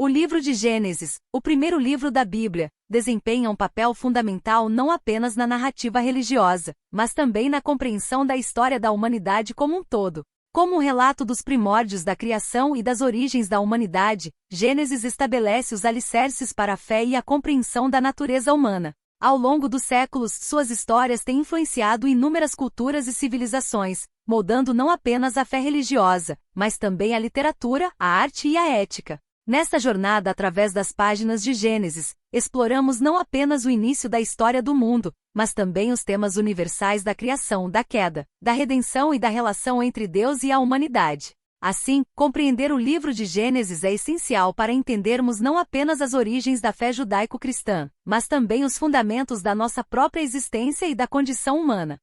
O livro de Gênesis, o primeiro livro da Bíblia, desempenha um papel fundamental não apenas na narrativa religiosa, mas também na compreensão da história da humanidade como um todo. Como um relato dos primórdios da criação e das origens da humanidade, Gênesis estabelece os alicerces para a fé e a compreensão da natureza humana. Ao longo dos séculos, suas histórias têm influenciado inúmeras culturas e civilizações, moldando não apenas a fé religiosa, mas também a literatura, a arte e a ética. Nesta jornada através das páginas de Gênesis, exploramos não apenas o início da história do mundo, mas também os temas universais da criação, da queda, da redenção e da relação entre Deus e a humanidade. Assim, compreender o livro de Gênesis é essencial para entendermos não apenas as origens da fé judaico-cristã, mas também os fundamentos da nossa própria existência e da condição humana.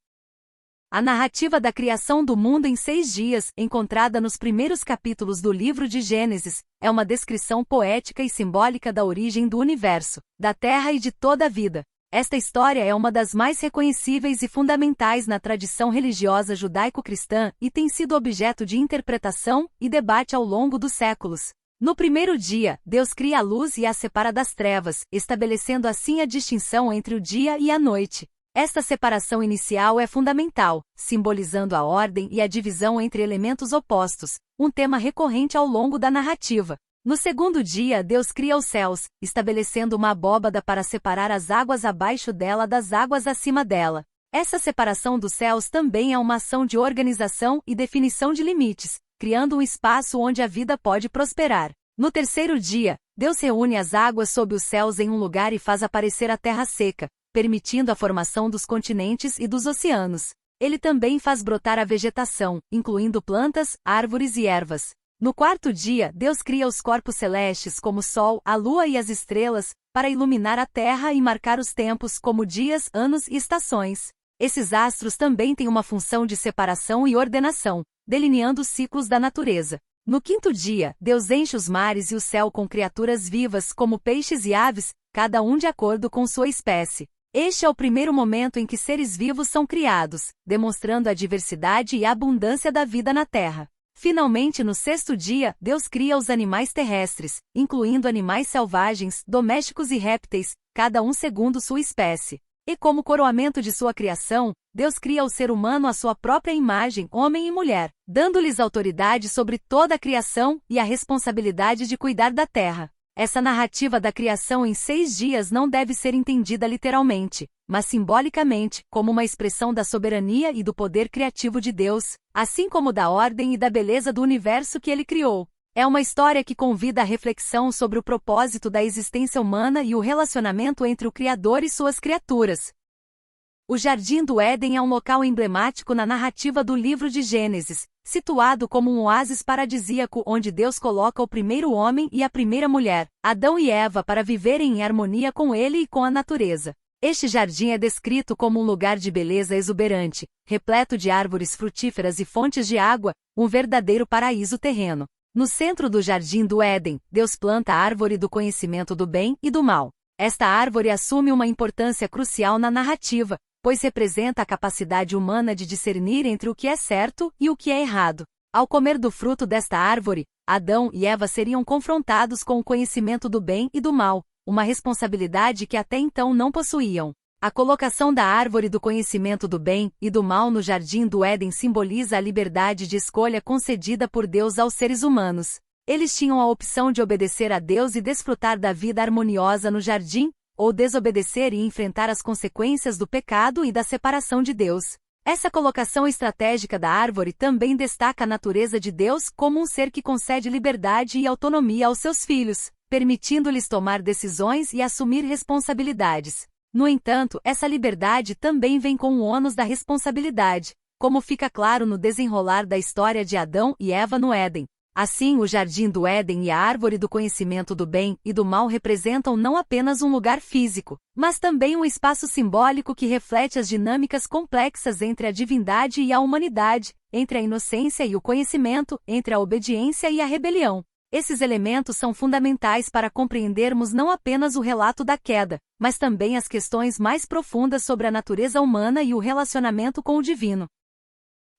A narrativa da criação do mundo em 6 dias, encontrada nos primeiros capítulos do livro de Gênesis, é uma descrição poética e simbólica da origem do universo, da Terra e de toda a vida. Esta história é uma das mais reconhecíveis e fundamentais na tradição religiosa judaico-cristã e tem sido objeto de interpretação e debate ao longo dos séculos. No primeiro dia, Deus cria a luz e a separa das trevas, estabelecendo assim a distinção entre o dia e a noite. Esta separação inicial é fundamental, simbolizando a ordem e a divisão entre elementos opostos, um tema recorrente ao longo da narrativa. No segundo dia, Deus cria os céus, estabelecendo uma abóbada para separar as águas abaixo dela das águas acima dela. Essa separação dos céus também é uma ação de organização e definição de limites, criando um espaço onde a vida pode prosperar. No terceiro dia, Deus reúne as águas sob os céus em um lugar e faz aparecer a terra seca, permitindo a formação dos continentes e dos oceanos. Ele também faz brotar a vegetação, incluindo plantas, árvores e ervas. No quarto dia, Deus cria os corpos celestes como o Sol, a Lua e as estrelas, para iluminar a Terra e marcar os tempos como dias, anos e estações. Esses astros também têm uma função de separação e ordenação, delineando os ciclos da natureza. No quinto dia, Deus enche os mares e o céu com criaturas vivas como peixes e aves, cada um de acordo com sua espécie. Este é o primeiro momento em que seres vivos são criados, demonstrando a diversidade e a abundância da vida na Terra. Finalmente, no sexto dia, Deus cria os animais terrestres, incluindo animais selvagens, domésticos e répteis, cada um segundo sua espécie. E como coroamento de sua criação, Deus cria o ser humano à sua própria imagem, homem e mulher, dando-lhes autoridade sobre toda a criação e a responsabilidade de cuidar da terra. Essa narrativa da criação em 6 dias não deve ser entendida literalmente, mas simbolicamente, como uma expressão da soberania e do poder criativo de Deus, assim como da ordem e da beleza do universo que ele criou. É uma história que convida à reflexão sobre o propósito da existência humana e o relacionamento entre o Criador e suas criaturas. O Jardim do Éden é um local emblemático na narrativa do livro de Gênesis, situado como um oásis paradisíaco onde Deus coloca o primeiro homem e a primeira mulher, Adão e Eva, para viverem em harmonia com ele e com a natureza. Este jardim é descrito como um lugar de beleza exuberante, repleto de árvores frutíferas e fontes de água, um verdadeiro paraíso terreno. No centro do Jardim do Éden, Deus planta a árvore do conhecimento do bem e do mal. Esta árvore assume uma importância crucial na narrativa, pois representa a capacidade humana de discernir entre o que é certo e o que é errado. Ao comer do fruto desta árvore, Adão e Eva seriam confrontados com o conhecimento do bem e do mal, uma responsabilidade que até então não possuíam. A colocação da árvore do conhecimento do bem e do mal no Jardim do Éden simboliza a liberdade de escolha concedida por Deus aos seres humanos. Eles tinham a opção de obedecer a Deus e desfrutar da vida harmoniosa no jardim, ou desobedecer e enfrentar as consequências do pecado e da separação de Deus. Essa colocação estratégica da árvore também destaca a natureza de Deus como um ser que concede liberdade e autonomia aos seus filhos, permitindo-lhes tomar decisões e assumir responsabilidades. No entanto, essa liberdade também vem com o ônus da responsabilidade, como fica claro no desenrolar da história de Adão e Eva no Éden. Assim, o Jardim do Éden e a árvore do conhecimento do bem e do mal representam não apenas um lugar físico, mas também um espaço simbólico que reflete as dinâmicas complexas entre a divindade e a humanidade, entre a inocência e o conhecimento, entre a obediência e a rebelião. Esses elementos são fundamentais para compreendermos não apenas o relato da queda, mas também as questões mais profundas sobre a natureza humana e o relacionamento com o divino.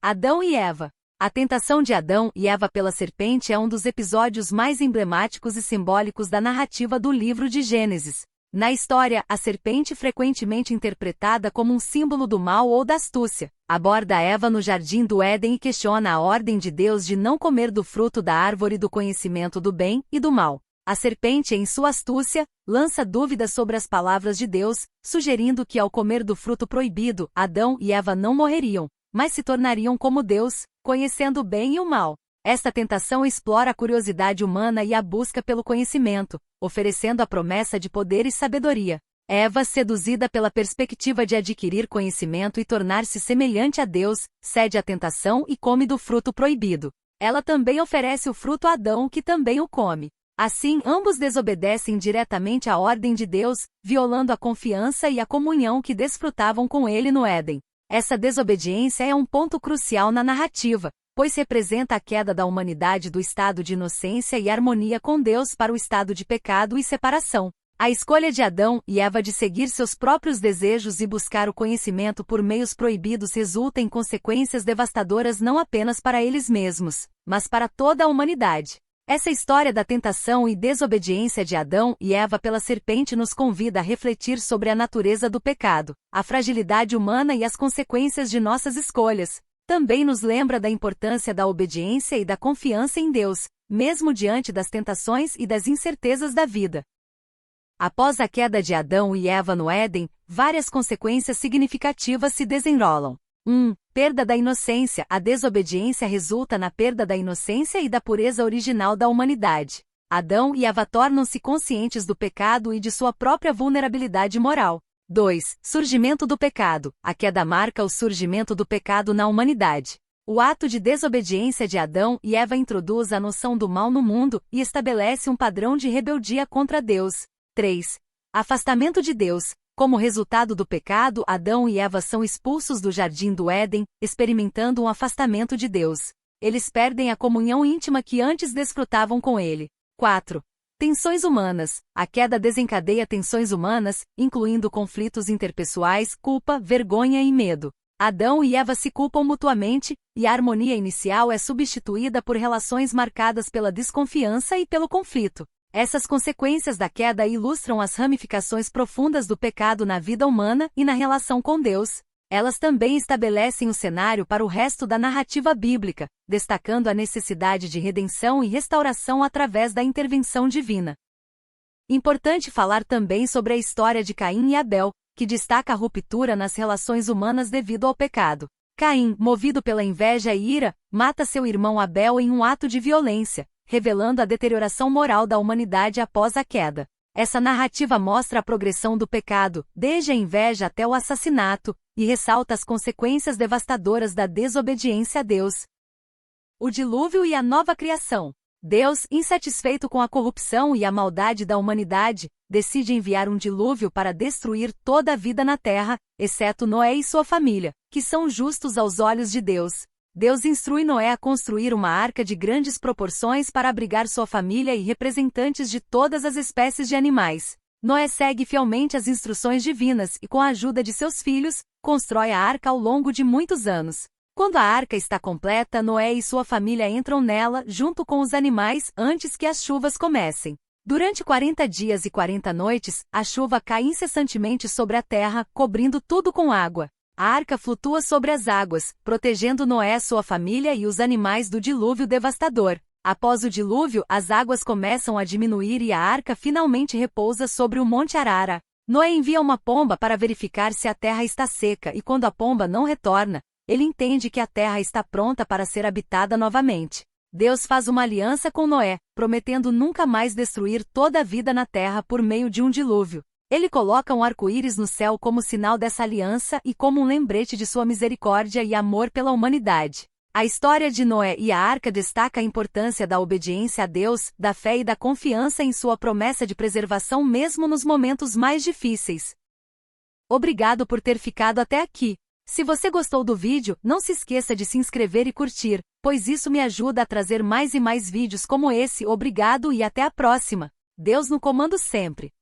Adão e Eva. A tentação de Adão e Eva pela serpente é um dos episódios mais emblemáticos e simbólicos da narrativa do livro de Gênesis. Na história, a serpente, frequentemente interpretada como um símbolo do mal ou da astúcia, aborda Eva no jardim do Éden e questiona a ordem de Deus de não comer do fruto da árvore do conhecimento do bem e do mal. A serpente, em sua astúcia, lança dúvidas sobre as palavras de Deus, sugerindo que ao comer do fruto proibido, Adão e Eva não morreriam, mas se tornariam como Deus, conhecendo o bem e o mal. Esta tentação explora a curiosidade humana e a busca pelo conhecimento, oferecendo a promessa de poder e sabedoria. Eva, seduzida pela perspectiva de adquirir conhecimento e tornar-se semelhante a Deus, cede à tentação e come do fruto proibido. Ela também oferece o fruto a Adão, que também o come. Assim, ambos desobedecem diretamente à ordem de Deus, violando a confiança e a comunhão que desfrutavam com ele no Éden. Essa desobediência é um ponto crucial na narrativa, pois representa a queda da humanidade do estado de inocência e harmonia com Deus para o estado de pecado e separação. A escolha de Adão e Eva de seguir seus próprios desejos e buscar o conhecimento por meios proibidos resulta em consequências devastadoras não apenas para eles mesmos, mas para toda a humanidade. Essa história da tentação e desobediência de Adão e Eva pela serpente nos convida a refletir sobre a natureza do pecado, a fragilidade humana e as consequências de nossas escolhas. Também nos lembra da importância da obediência e da confiança em Deus, mesmo diante das tentações e das incertezas da vida. Após a queda de Adão e Eva no Éden, várias consequências significativas se desenrolam. 1. Perda da inocência. A desobediência resulta na perda da inocência e da pureza original da humanidade. Adão e Eva tornam-se conscientes do pecado e de sua própria vulnerabilidade moral. 2. Surgimento do pecado. A queda marca o surgimento do pecado na humanidade. O ato de desobediência de Adão e Eva introduz a noção do mal no mundo e estabelece um padrão de rebeldia contra Deus. 3. Afastamento de Deus. Como resultado do pecado, Adão e Eva são expulsos do jardim do Éden, experimentando um afastamento de Deus. Eles perdem a comunhão íntima que antes desfrutavam com ele. 4. Tensões humanas. A queda desencadeia tensões humanas, incluindo conflitos interpessoais, culpa, vergonha e medo. Adão e Eva se culpam mutuamente, e a harmonia inicial é substituída por relações marcadas pela desconfiança e pelo conflito. Essas consequências da queda ilustram as ramificações profundas do pecado na vida humana e na relação com Deus. Elas também estabelecem o cenário para o resto da narrativa bíblica, destacando a necessidade de redenção e restauração através da intervenção divina. Importante falar também sobre a história de Caim e Abel, que destaca a ruptura nas relações humanas devido ao pecado. Caim, movido pela inveja e ira, mata seu irmão Abel em um ato de violência, revelando a deterioração moral da humanidade após a queda. Essa narrativa mostra a progressão do pecado, desde a inveja até o assassinato, e ressalta as consequências devastadoras da desobediência a Deus. O dilúvio e a nova criação. Deus, insatisfeito com a corrupção e a maldade da humanidade, decide enviar um dilúvio para destruir toda a vida na terra, exceto Noé e sua família, que são justos aos olhos de Deus. Deus instrui Noé a construir uma arca de grandes proporções para abrigar sua família e representantes de todas as espécies de animais. Noé segue fielmente as instruções divinas e, com a ajuda de seus filhos, constrói a arca ao longo de muitos anos. Quando a arca está completa, Noé e sua família entram nela, junto com os animais, antes que as chuvas comecem. Durante 40 dias e 40 noites, a chuva cai incessantemente sobre a terra, cobrindo tudo com água. A arca flutua sobre as águas, protegendo Noé, sua família e os animais do dilúvio devastador. Após o dilúvio, as águas começam a diminuir e a arca finalmente repousa sobre o Monte Arara. Noé envia uma pomba para verificar se a terra está seca e quando a pomba não retorna, ele entende que a terra está pronta para ser habitada novamente. Deus faz uma aliança com Noé, prometendo nunca mais destruir toda a vida na terra por meio de um dilúvio. Ele coloca um arco-íris no céu como sinal dessa aliança e como um lembrete de sua misericórdia e amor pela humanidade. A história de Noé e a arca destaca a importância da obediência a Deus, da fé e da confiança em sua promessa de preservação mesmo nos momentos mais difíceis. Obrigado por ter ficado até aqui. Se você gostou do vídeo, não se esqueça de se inscrever e curtir, pois isso me ajuda a trazer mais e mais vídeos como esse. Obrigado e até a próxima. Deus no comando sempre.